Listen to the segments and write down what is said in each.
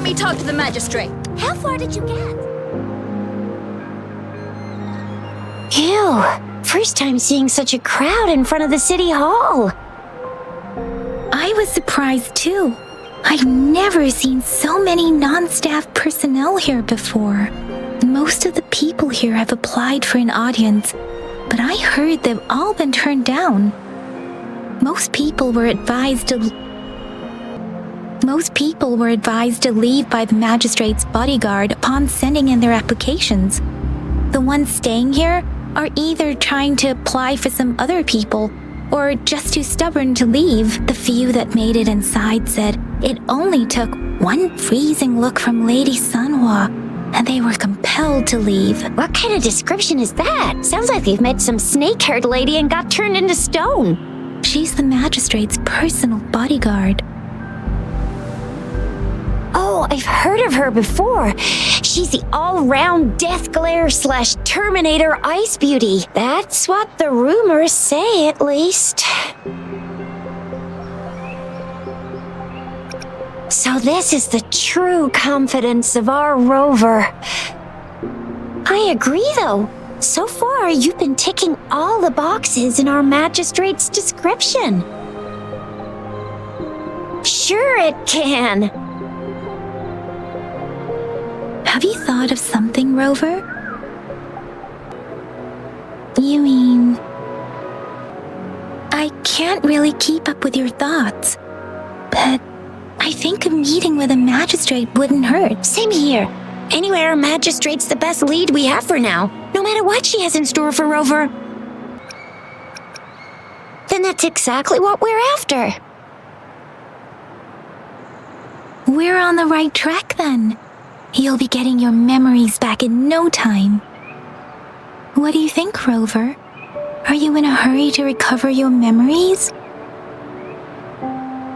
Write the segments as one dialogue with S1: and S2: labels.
S1: me talk to the magistrate.
S2: How far did you get?
S3: Ew, first time seeing such a crowd in front of the city hall.
S4: I was surprised too. I've never seen so many non-staff personnel here before. Most of the people here have applied for an audience, but I heard they've all been turned down. Most people were advised to leave by the magistrate's bodyguard upon sending in their applications. The ones staying here are either trying to apply for some other people or just too stubborn to leave. The few that made it inside said it only took one freezing look from Lady Sanhua and they were compelled to leave.
S3: What kind of description is that? Sounds like they've met some snake-haired lady and got turned into stone.
S4: She's the magistrate's personal bodyguard.
S3: Oh, I've heard of her before. She's the all-round Death Glare / Terminator Ice Beauty. That's what the rumors say, at least. So this is the true confidence of our rover. I agree, though. So far, you've been ticking all the boxes in our magistrate's description. Sure it can.
S4: Have you thought of something, Rover? You mean... I can't really keep up with your thoughts, but I think a meeting with a magistrate wouldn't hurt.
S3: Same here. Anyway, our magistrate's the best lead we have for now, no matter what she has in store for Rover. Then that's exactly what we're after.
S4: We're on the right track then. You'll be getting your memories back in no time. What do you think, Rover? Are you in a hurry to recover your memories?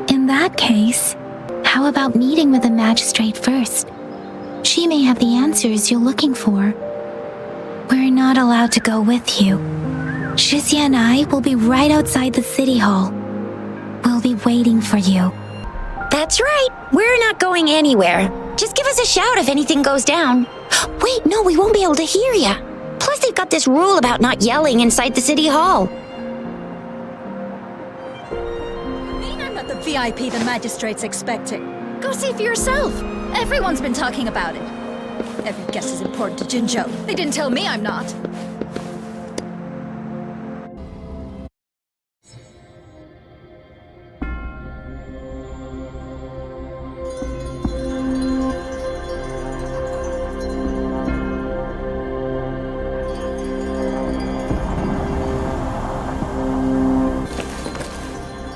S4: In that case, how about meeting with the magistrate first? She may have the answers you're looking for. We're not allowed to go with you. Shizia and I will be right outside the city hall. We'll be waiting for you.
S3: That's right. We're not going anywhere. Just give us a shout if anything goes down. Wait, no, we won't be able to hear ya. Plus, they've got this rule about not yelling inside the city hall.
S1: You mean I'm not the VIP the magistrate's expecting? Go see for yourself. Everyone's been talking about it. Every guest is important to Jinzhou. They didn't tell me I'm not.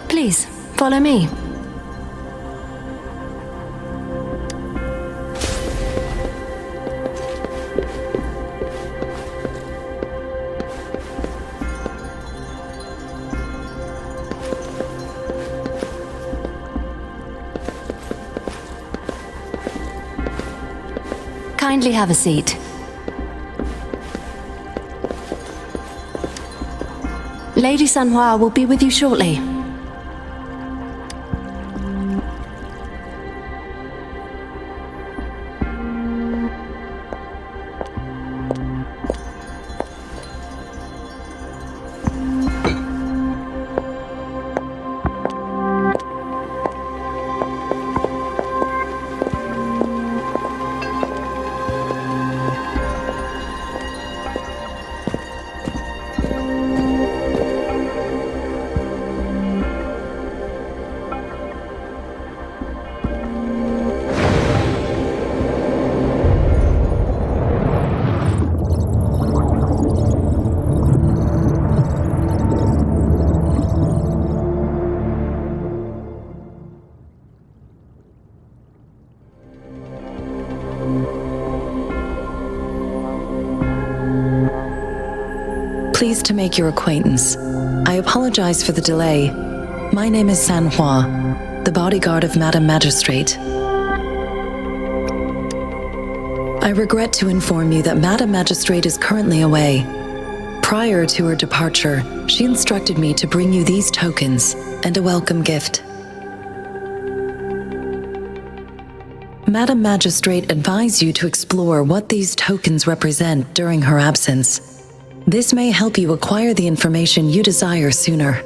S5: Please, follow me. Kindly have a seat. Lady Sanhua will be with you shortly.
S6: Pleased to make your acquaintance. I apologize for the delay. My name is Sanhua, the bodyguard of Madam Magistrate. I regret to inform you that Madam Magistrate is currently away. Prior to her departure, she instructed me to bring you these tokens and a welcome gift. Madam Magistrate advised you to explore what these tokens represent during her absence. This may help you acquire the information you desire sooner.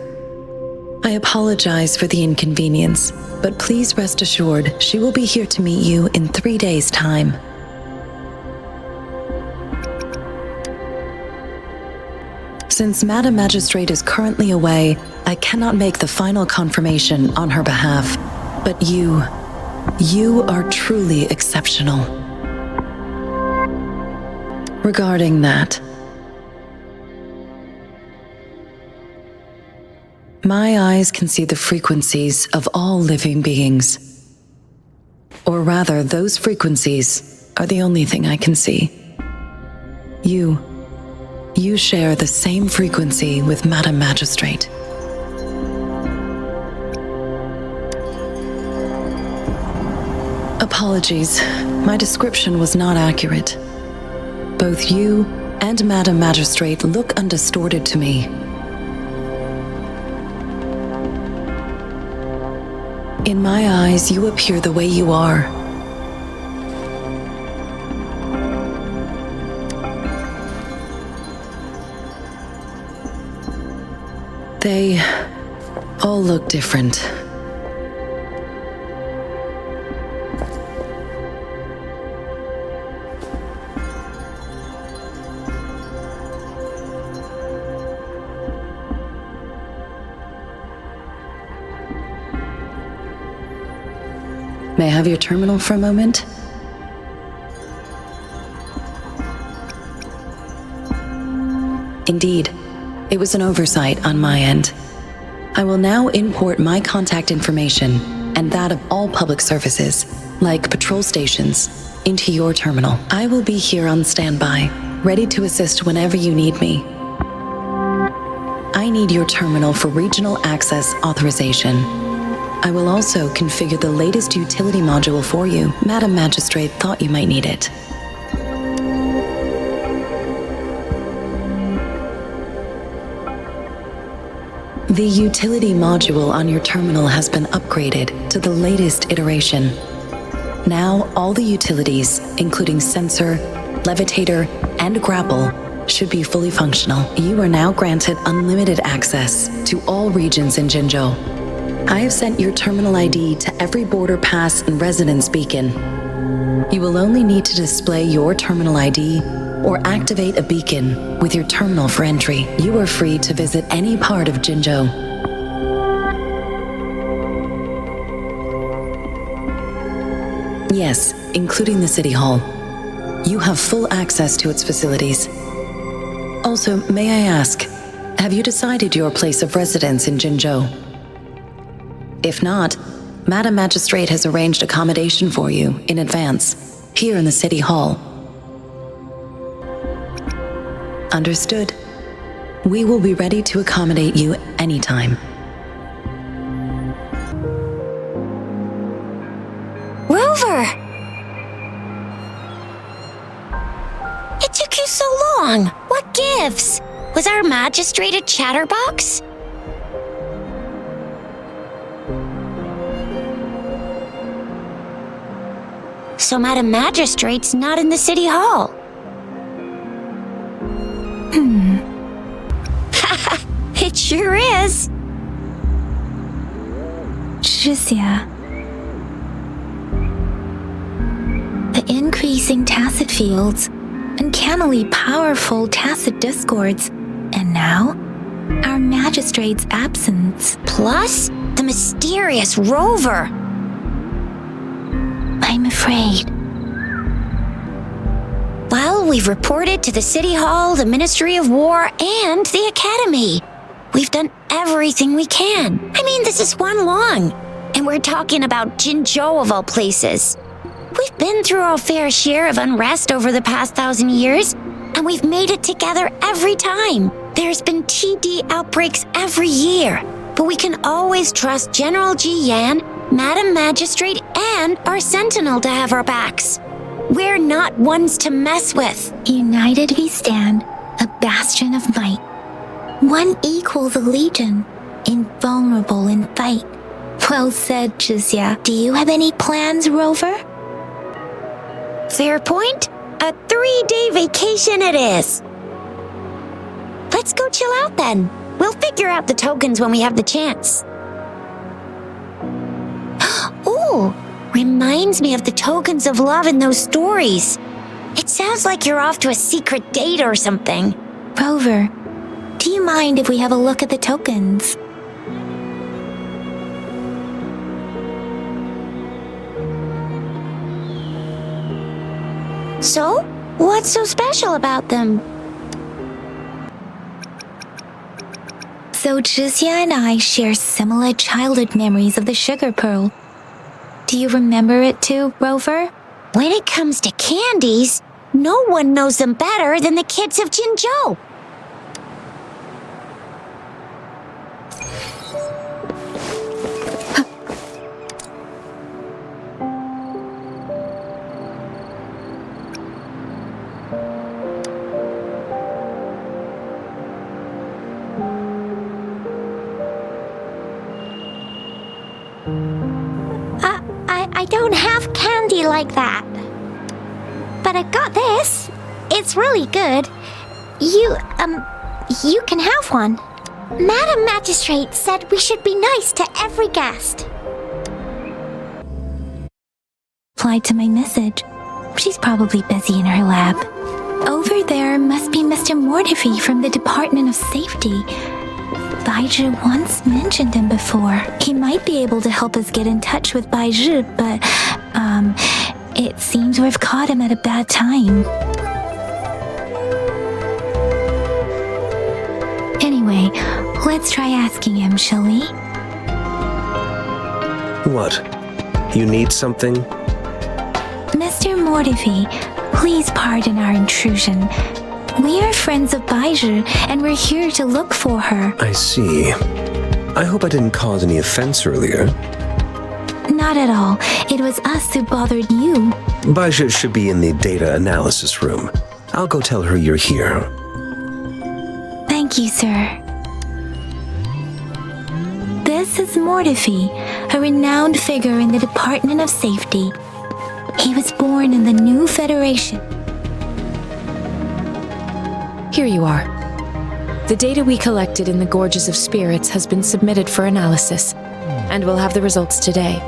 S6: I apologize for the inconvenience, but please rest assured she will be here to meet you in 3 days' time. Since Madam Magistrate is currently away, I cannot make the final confirmation on her behalf. But you are truly exceptional. Regarding that, my eyes can see the frequencies of all living beings. Or rather, those frequencies are the only thing I can see. You share the same frequency with Madam Magistrate. Apologies, my description was not accurate. Both you and Madam Magistrate look undistorted to me. In my eyes, you appear the way you are. They all look different. May I have your terminal for a moment? Indeed, it was an oversight on my end. I will now import my contact information and that of all public services, like patrol stations, into your terminal. I will be here on standby, ready to assist whenever you need me. I need your terminal for regional access authorization. I will also configure the latest utility module for you. Madam Magistrate thought you might need it. The utility module on your terminal has been upgraded to the latest iteration. Now, all the utilities, including sensor, levitator, and grapple, should be fully functional. You are now granted unlimited access to all regions in Jinzhou. I have sent your terminal ID to every border pass and residence beacon. You will only need to display your terminal ID or activate a beacon with your terminal for entry. You are free to visit any part of Jinzhou. Yes, including the City Hall. You have full access to its facilities. Also, may I ask, have you decided your place of residence in Jinzhou? If not, Madam Magistrate has arranged accommodation for you in advance, here in the City Hall. Understood. We will be ready to accommodate you anytime.
S3: Rover! It took you so long. What gives? Was our magistrate a chatterbox? So Madam Magistrate's not in the City Hall. It sure is.
S4: Shizia. The increasing tacit fields, uncannily powerful tacit discords, and now, our magistrate's absence.
S3: Plus, the mysterious rover.
S4: I'm afraid.
S3: Well, we've reported to the City Hall, the Ministry of War, and the Academy. We've done everything we can. I mean, this is one long. And we're talking about Jinzhou of all places. We've been through our fair share of unrest over the past 1,000 years, and we've made it together every time. There's been TD outbreaks every year, but we can always trust General Ji Yan, Madam Magistrate, and our Sentinel to have our backs. We're not ones to mess with.
S4: United we stand, a bastion of might. One equals a legion, invulnerable in fight. Well said, Jizya. Do you have any plans, Rover?
S3: Fair point. A 3-day vacation it is. Let's go chill out then. We'll figure out the tokens when we have the chance. Ooh, reminds me of the tokens of love in those stories. It sounds like you're off to a secret date or something.
S4: Rover, do you mind if we have a look at the tokens?
S3: So, what's so special about them?
S4: So Jizia and I share similar childhood memories of the sugar pearl. Do you remember it too, Rover?
S3: When it comes to candies, no one knows them better than the kids of Jinzhou.
S2: I don't have candy like that. But I got this. It's really good. You can have one. Madam Magistrate said we should be nice to every guest.
S4: Replied to my message. She's probably busy in her lab. Over there must be Mr. Mortifi from the Department of Safety. Baizhi once mentioned him before. He might be able to help us get in touch with Baizhi, but, it seems we've caught him at a bad time. Anyway, let's try asking him, shall we?
S7: What? You need something?
S4: Mr. Mortifi, please pardon our intrusion. We are friends of Baizhi, and we're here to look for her.
S7: I see. I hope I didn't cause any offense earlier.
S4: Not at all. It was us who bothered you.
S7: Baizhi should be in the data analysis room. I'll go tell her you're here.
S4: Thank you, sir. This is Mortifi, a renowned figure in the Department of Safety. He was born in the new Federation.
S8: Here you are. The data we collected in the Gorges of Spirits has been submitted for analysis, and we'll have the results today.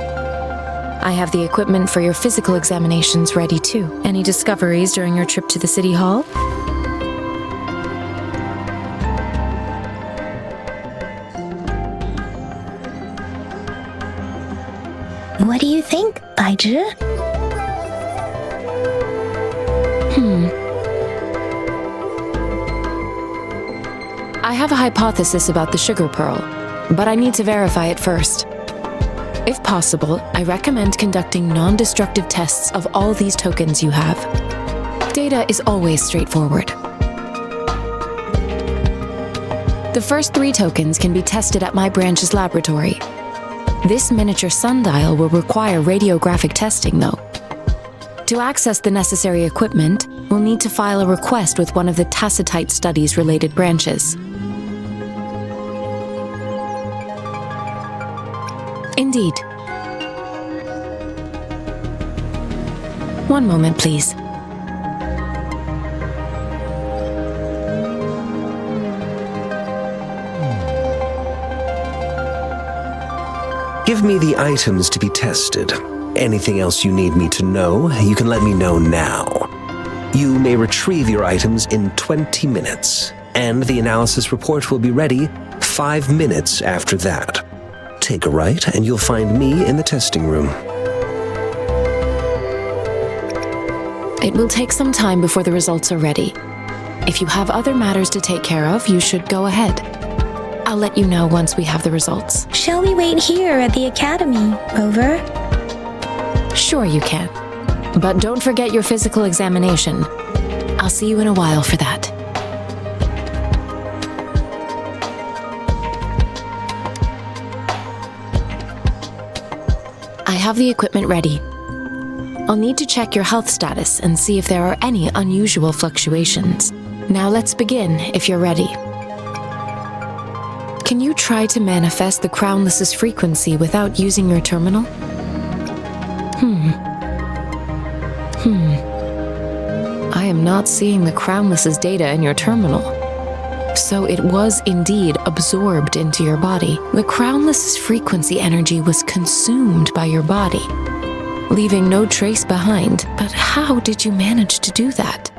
S8: I have the equipment for your physical examinations ready too. Any discoveries during your trip to the City Hall?
S4: What do you think, Baizhi?
S8: I have a hypothesis about the sugar pearl, but I need to verify it first. If possible, I recommend conducting non-destructive tests of all these tokens you have. Data is always straightforward. The first 3 tokens can be tested at my branch's laboratory. This miniature sundial will require radiographic testing, though. To access the necessary equipment, we'll need to file a request with one of the Tacitite Studies-related branches. Indeed. One moment, please.
S7: Give me the items to be tested. Anything else you need me to know, you can let me know now. You may retrieve your items in 20 minutes, and the analysis report will be ready 5 minutes after that. Take a right, and you'll find me in the testing room.
S8: It will take some time before the results are ready. If you have other matters to take care of, you should go ahead. I'll let you know once we have the results.
S4: Shall we wait here at the Academy, Rover?
S8: Sure you can. But don't forget your physical examination. I'll see you in a while for that. I have the equipment ready. I'll need to check your health status and see if there are any unusual fluctuations. Now let's begin, if you're ready. Can you try to manifest the Crownless's frequency without using your terminal? I am not seeing the Crownless's data in your terminal. So it was indeed absorbed into your body. The Crownless's frequency energy was consumed by your body, leaving no trace behind. But how did you manage to do that?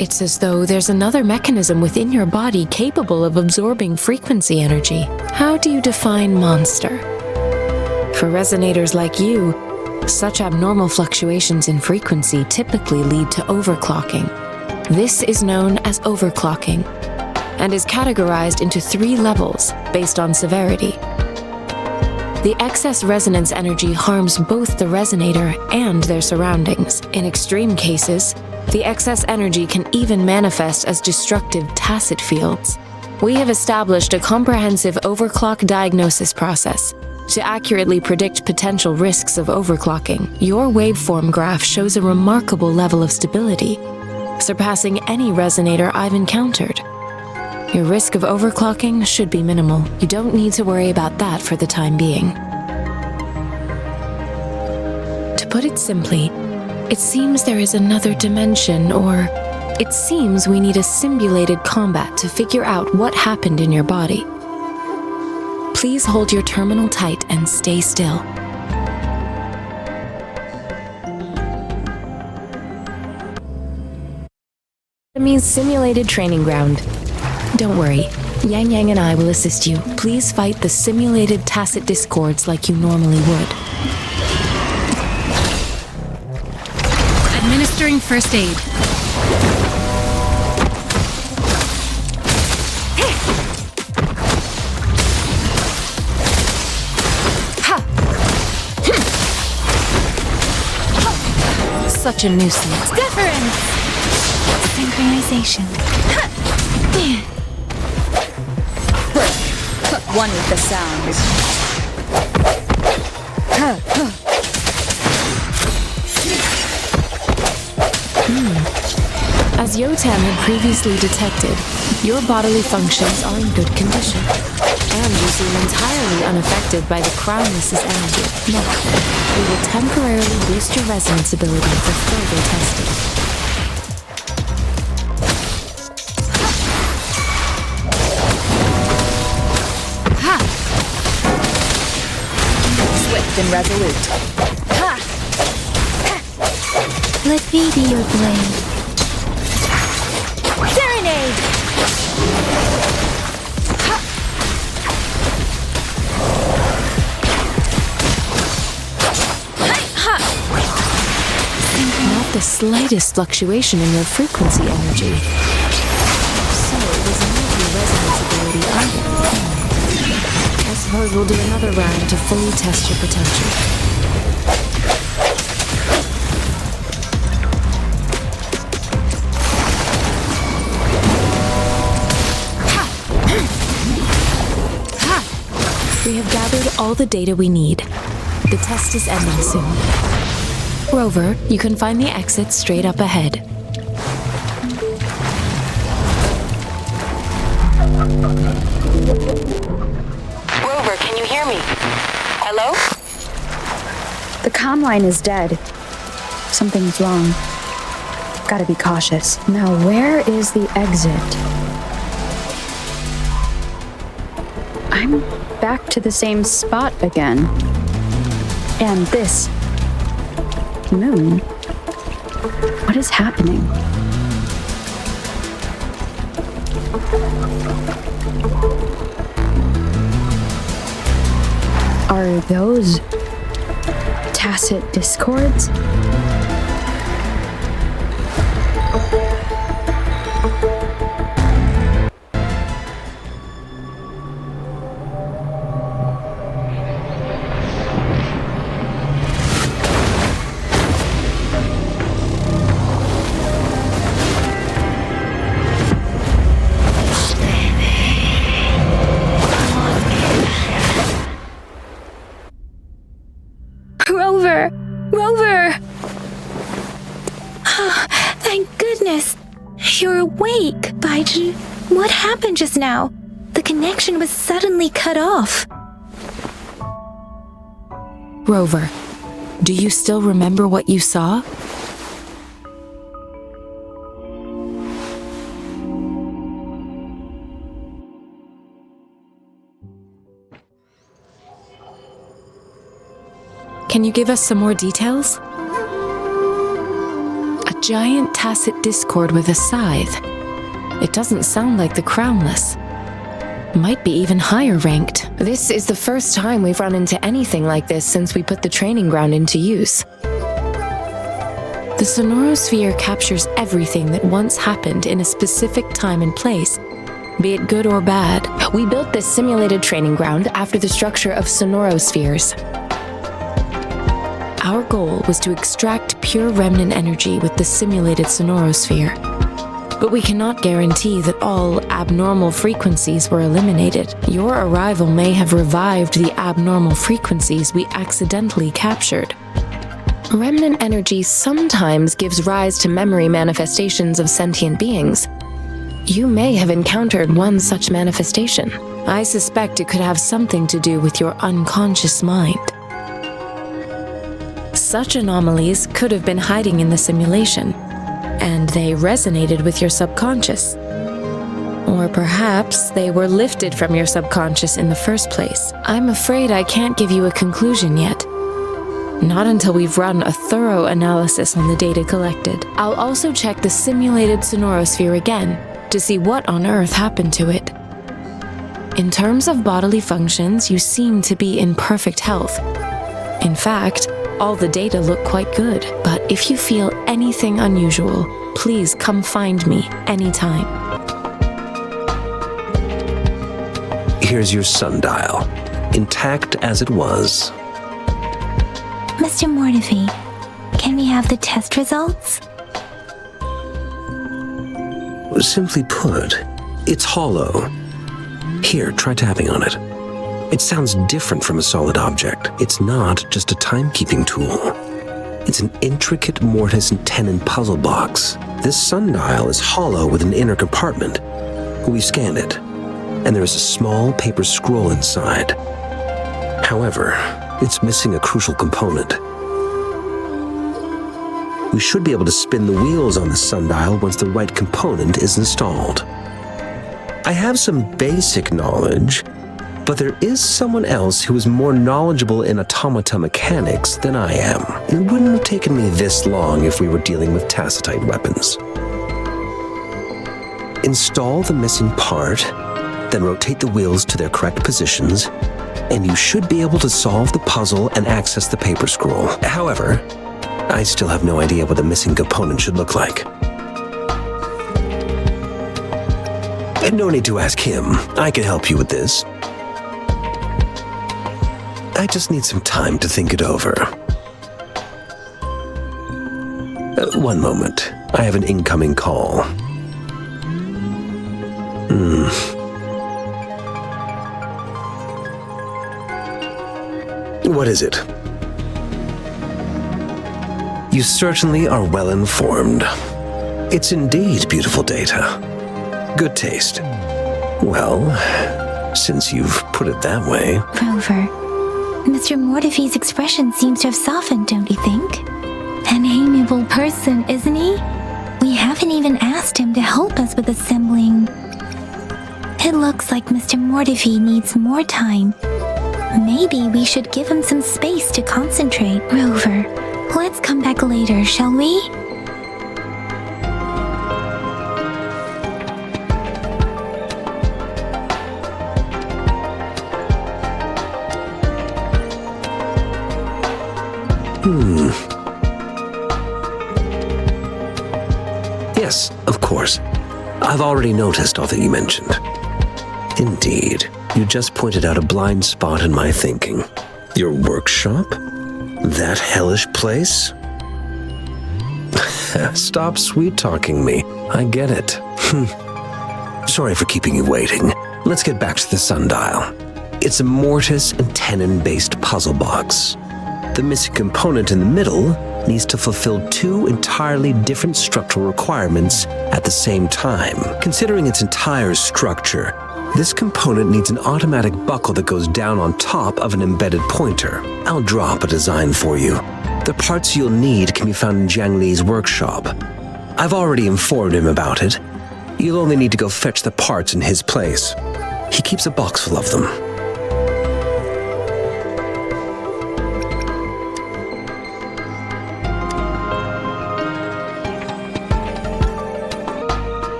S8: It's as though there's another mechanism within your body capable of absorbing frequency energy. How do you define monster? For resonators like you, such abnormal fluctuations in frequency typically lead to overclocking. This is known as overclocking and is categorized into 3 levels based on severity. The excess resonance energy harms both the resonator and their surroundings. In extreme cases, the excess energy can even manifest as destructive tacit fields. We have established a comprehensive overclock diagnosis process to accurately predict potential risks of overclocking. Your waveform graph shows a remarkable level of stability, surpassing any resonator I've encountered. Your risk of overclocking should be minimal. You don't need to worry about that for the time being. To put it simply, it seems there is another dimension, or it seems we need a simulated combat to figure out what happened in your body. Please hold your terminal tight and stay still. Enemy's simulated training ground. Don't worry, Yang Yang and I will assist you. Please fight the simulated tacit discords like you normally would.
S9: Administering first aid.
S8: Such a nuisance.
S4: Deference! Synchronization.
S1: One with the sound.
S8: As Yotam had previously detected, your bodily functions are in good condition, and you seem entirely unaffected by the Crownless's energy. Now, we will temporarily boost your resonance ability for further testing.
S1: Swift and resolute.
S4: Let me be your blade.
S1: Serenade!
S8: Not the slightest fluctuation in your frequency energy. So it was not your resonance ability either. I suppose we'll do another round to fully test your potential. We have gathered all the data we need. The test is ending soon. Rover, you can find the exit straight up ahead.
S10: Rover, can you hear me? Hello?
S11: The comm line is dead. Something's wrong. Gotta be cautious. Now, where is the exit? I'm back to the same spot again. And this moon. What is happening? Are those tacit discords?
S4: Rover! Rover! Thank goodness! You're awake, Baiji. What happened just now? The connection was suddenly cut off.
S8: Rover, do you still remember what you saw? Can you give us some more details? A giant tacit discord with a scythe. It doesn't sound like the Crownless. Might be even higher ranked. This is the first time we've run into anything like this since we put the training ground into use. The sonorosphere captures everything that once happened in a specific time and place, be it good or bad. We built this simulated training ground after the structure of sonorospheres. Our goal was to extract pure remnant energy with the simulated sonorosphere. But we cannot guarantee that all abnormal frequencies were eliminated. Your arrival may have revived the abnormal frequencies we accidentally captured. Remnant energy sometimes gives rise to memory manifestations of sentient beings. You may have encountered one such manifestation. I suspect it could have something to do with your unconscious mind. Such anomalies could have been hiding in the simulation, and they resonated with your subconscious. Or perhaps they were lifted from your subconscious in the first place. I'm afraid I can't give you a conclusion yet. Not until we've run a thorough analysis on the data collected. I'll also check the simulated sonorosphere again to see what on earth happened to it. In terms of bodily functions, you seem to be in perfect health. In fact, all the data look quite good, but if you feel anything unusual, please come find me anytime.
S7: Here's your sundial, intact as it was.
S4: Mr. Mortefi, can we have the test results?
S7: Simply put, it's hollow. Here, try tapping on it. It sounds different from a solid object. It's not just a timekeeping tool. It's an intricate mortise and tenon puzzle box. This sundial is hollow with an inner compartment. We've scanned it, and there is a small paper scroll inside. However, it's missing a crucial component. We should be able to spin the wheels on the sundial once the right component is installed. I have some basic knowledge, but there is someone else who is more knowledgeable in automata mechanics than I am. It wouldn't have taken me this long if we were dealing with tacitite weapons. Install the missing part, then rotate the wheels to their correct positions, and you should be able to solve the puzzle and access the paper scroll. However, I still have no idea what the missing component should look like. No need to ask him. I can help you with this. I just need some time to think it over. One moment. I have an incoming call. What is it? You certainly are well informed. It's indeed beautiful data. Good taste. Well, since you've put it that way...
S4: Rover, Mr. Mortefi's expression seems to have softened, don't you think? An amiable person, isn't he? We haven't even asked him to help us with assembling. It looks like Mr. Mortefi needs more time. Maybe we should give him some space to concentrate. Rover, let's come back later, shall we?
S7: Yes, of course. I've already noticed all that you mentioned. Indeed, you just pointed out a blind spot in my thinking. Your workshop? That hellish place? Stop sweet-talking me. I get it. Sorry for keeping you waiting. Let's get back to the sundial. It's a mortise and tenon-based puzzle box. The missing component in the middle needs to fulfill two entirely different structural requirements at the same time. Considering its entire structure, this component needs an automatic buckle that goes down on top of an embedded pointer. I'll draw up a design for you. The parts you'll need can be found in Jiang Li's workshop. I've already informed him about it. You'll only need to go fetch the parts in his place. He keeps a box full of them.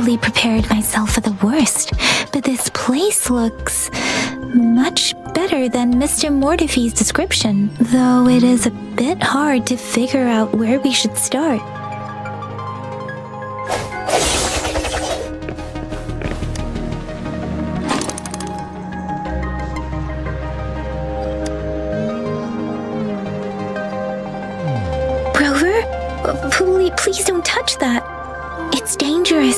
S4: mentally prepared myself for the worst, but this place looks much better than Mr. Mortify's description, though it is a bit hard to figure out where we should start. Please don't touch that. It's dangerous.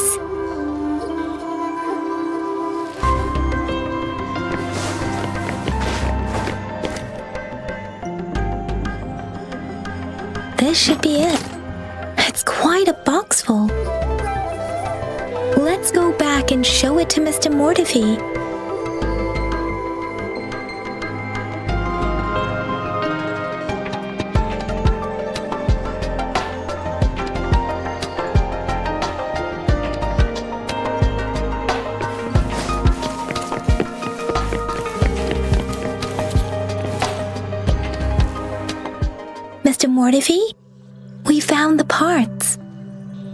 S4: This should be it. It's quite a box full. Let's go back and show it to Mr. Mortify. Mr. Mortify, we found the parts.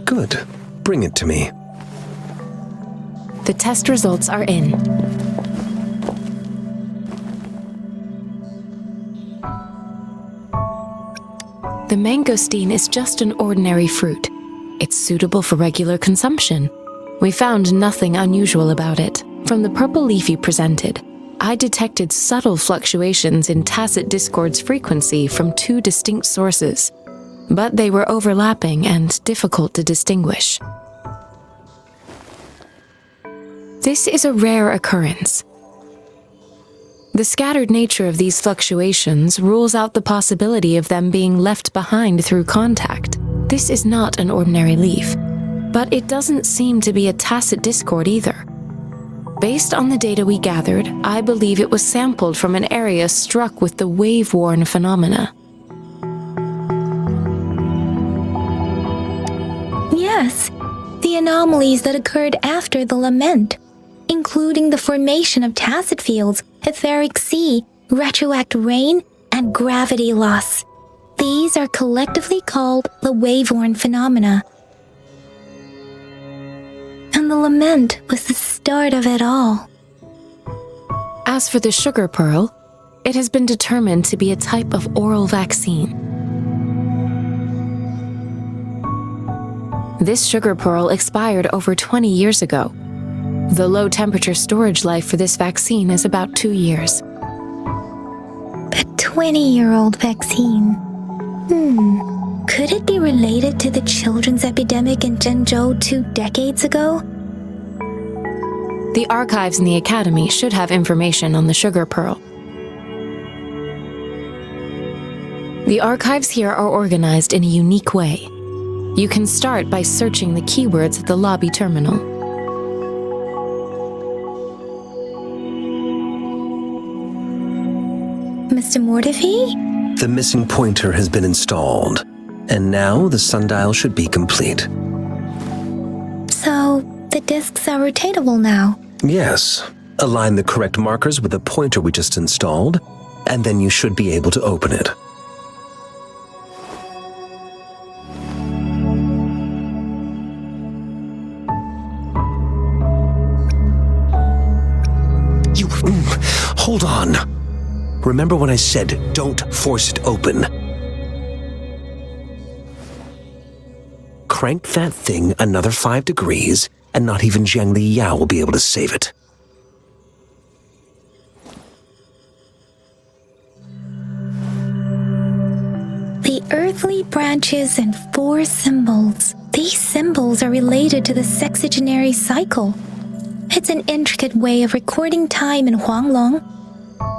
S7: Good. Bring it to me.
S8: The test results are in. The mangosteen is just an ordinary fruit. It's suitable for regular consumption. We found nothing unusual about it. From the purple leaf you presented, I detected subtle fluctuations in tacit discord's frequency from two distinct sources, but they were overlapping and difficult to distinguish. This is a rare occurrence. The scattered nature of these fluctuations rules out the possibility of them being left behind through contact. This is not an ordinary leaf, but it doesn't seem to be a tacit discord either. Based on the data we gathered, I believe it was sampled from an area struck with the wave-worn phenomena.
S4: Yes, the anomalies that occurred after the lament, including the formation of tacit fields, etheric sea, retroact rain, and gravity loss. These are collectively called the wave-worn phenomena. And the lament was the start of it all.
S8: As for the sugar pearl, it has been determined to be a type of oral vaccine. This sugar pearl expired over 20 years ago. The low-temperature storage life for this vaccine is about 2 years.
S4: A 20-year-old vaccine. Could it be related to the children's epidemic in Zhengzhou 2 decades ago?
S8: The archives in the Academy should have information on the sugar pearl. The archives here are organized in a unique way. You can start by searching the keywords at the lobby terminal.
S4: Mr. Mortify?
S7: The missing pointer has been installed, and now the sundial should be complete.
S4: So, the discs are rotatable now?
S7: Yes. Align the correct markers with the pointer we just installed, and then you should be able to open it. Hold on. Remember when I said don't force it open? Crank that thing another 5 degrees, and not even Zhang Li Yao will be able to save it.
S4: The earthly branches and 4 symbols. These symbols are related to the sexagenary cycle. It's an intricate way of recording time in Huanglong.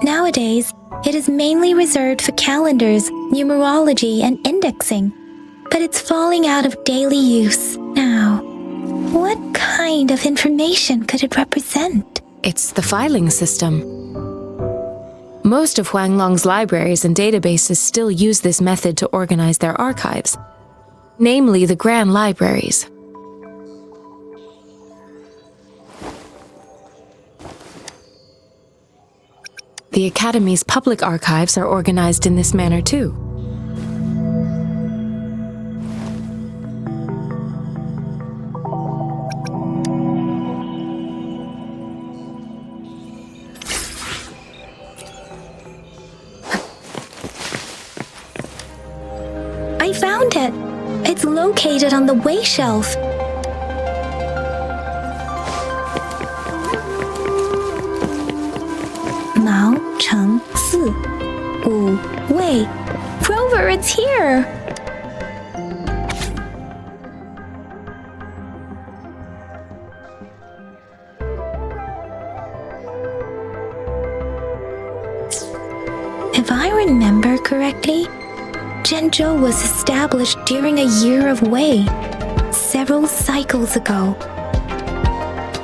S4: Nowadays, it is mainly reserved for calendars, numerology, and indexing, but it's falling out of daily use now. What kind of information could it represent?
S8: It's the filing system. Most of Huanglong's libraries and databases still use this method to organize their archives, namely the Grand Libraries. The Academy's public archives are organized in this manner too.
S4: found it. It's located on the way shelf. Mao Cheng Si. Wu Wei. Rover, it's here! If I remember correctly, Zhenzhou was established during a year of Wei, several cycles ago.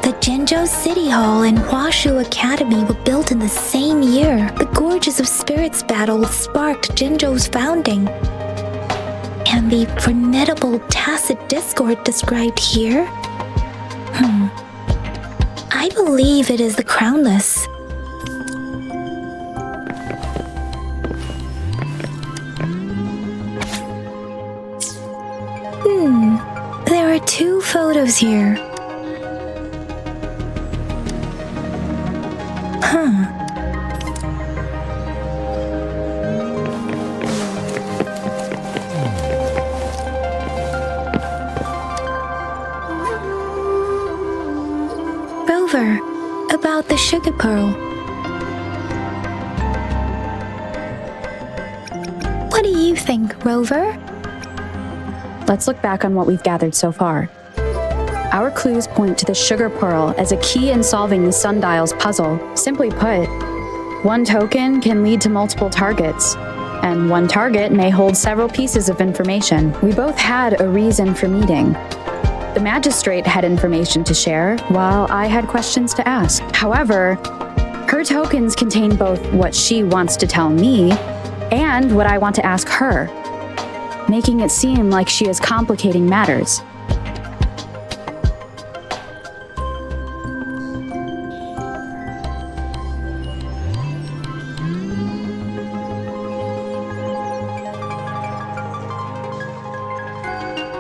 S4: The Zhenzhou City Hall and Huashu Academy were built in the same year. The Gorges of Spirits battle sparked Zhenzhou's founding. And the formidable tacit discord described here? I believe it is the Crownless. There are 2 photos here. Rover, about the sugar pearl. What do you think, Rover?
S11: Let's look back on what we've gathered so far. Our clues point to the sugar pearl as a key in solving the sundial's puzzle. Simply put, one token can lead to multiple targets, and one target may hold several pieces of information. We both had a reason for meeting. The magistrate had information to share, while I had questions to ask. However, her tokens contain both what she wants to tell me and what I want to ask her, making it seem like she is complicating matters.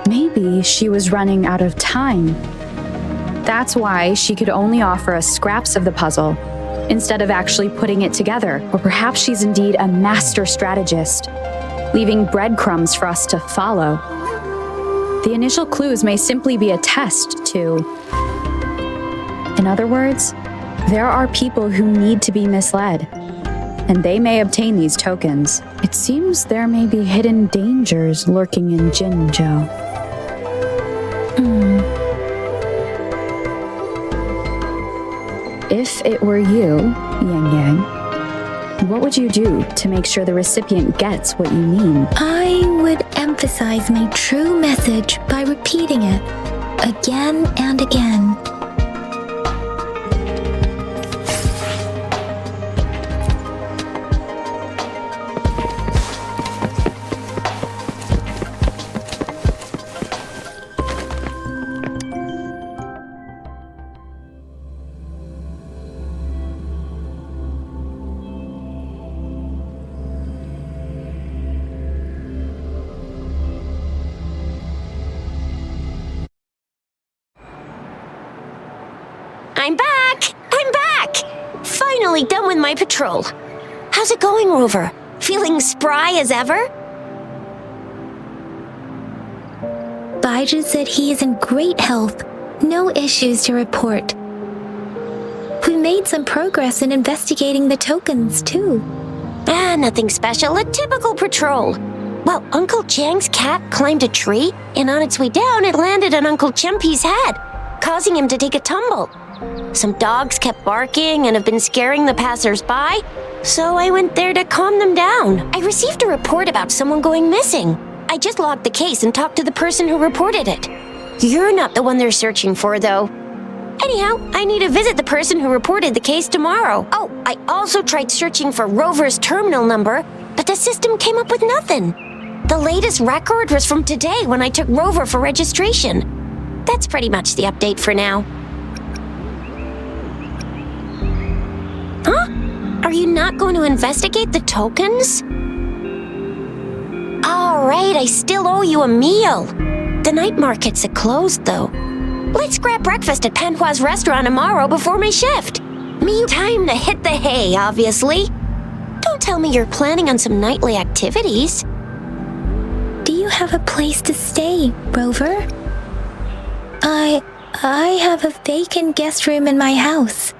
S11: Maybe she was running out of time. That's why she could only offer us scraps of the puzzle, instead of actually putting it together. Or perhaps she's indeed a master strategist, leaving breadcrumbs for us to follow. The initial clues may simply be a test to... In other words, there are people who need to be misled, and they may obtain these tokens. It seems there may be hidden dangers lurking in Jinzhou. If it were you, Yang Yang, what would you do to make sure the recipient gets what you mean?
S4: I would emphasize my true message by repeating it again and again.
S3: I'm back! I'm back! Finally done with my patrol. How's it going, Rover? Feeling spry as ever?
S4: Baiju said he is in great health. No issues to report. We made some progress in investigating the tokens, too.
S3: Nothing special. A typical patrol. Well, Uncle Chang's cat climbed a tree, and on its way down, it landed on Uncle Chempi's head, causing him to take a tumble. Some dogs kept barking and have been scaring the passers-by, so I went there to calm them down. I received a report about someone going missing. I just logged the case and talked to the person who reported it. You're not the one they're searching for, though. Anyhow, I need to visit the person who reported the case tomorrow. Oh, I also tried searching for Rover's terminal number, but the system came up with nothing. The latest record was from today when I took Rover for registration. That's pretty much the update for now. Huh? Are you not going to investigate the tokens? All right, I still owe you a meal. The night markets are closed, though. Let's grab breakfast at Panhua's restaurant tomorrow before my shift. Me time to hit the hay, obviously. Don't tell me you're planning on some nightly activities.
S4: Do do you have a place to stay, Rover? I have a vacant guest room in my house.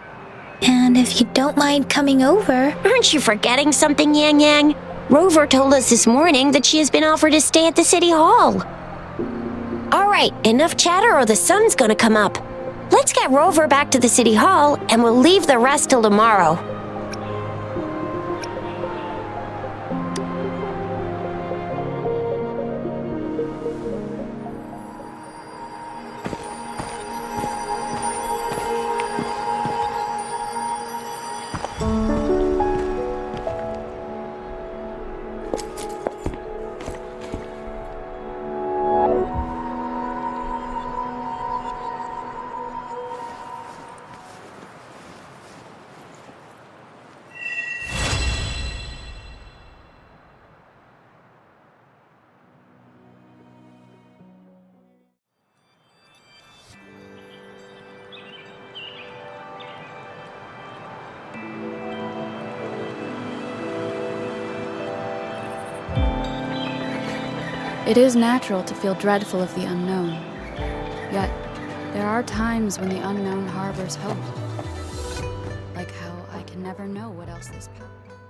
S4: And if you don't mind coming over...
S3: Aren't you forgetting something, Yang Yang? Rover told us this morning that she has been offered a stay at the City Hall. All right, enough chatter or the sun's gonna come up. Let's get Rover back to the City Hall and we'll leave the rest till tomorrow.
S11: It is natural to feel dreadful of the unknown. Yet, there are times when the unknown harbors hope. Like how I can never know what else this path...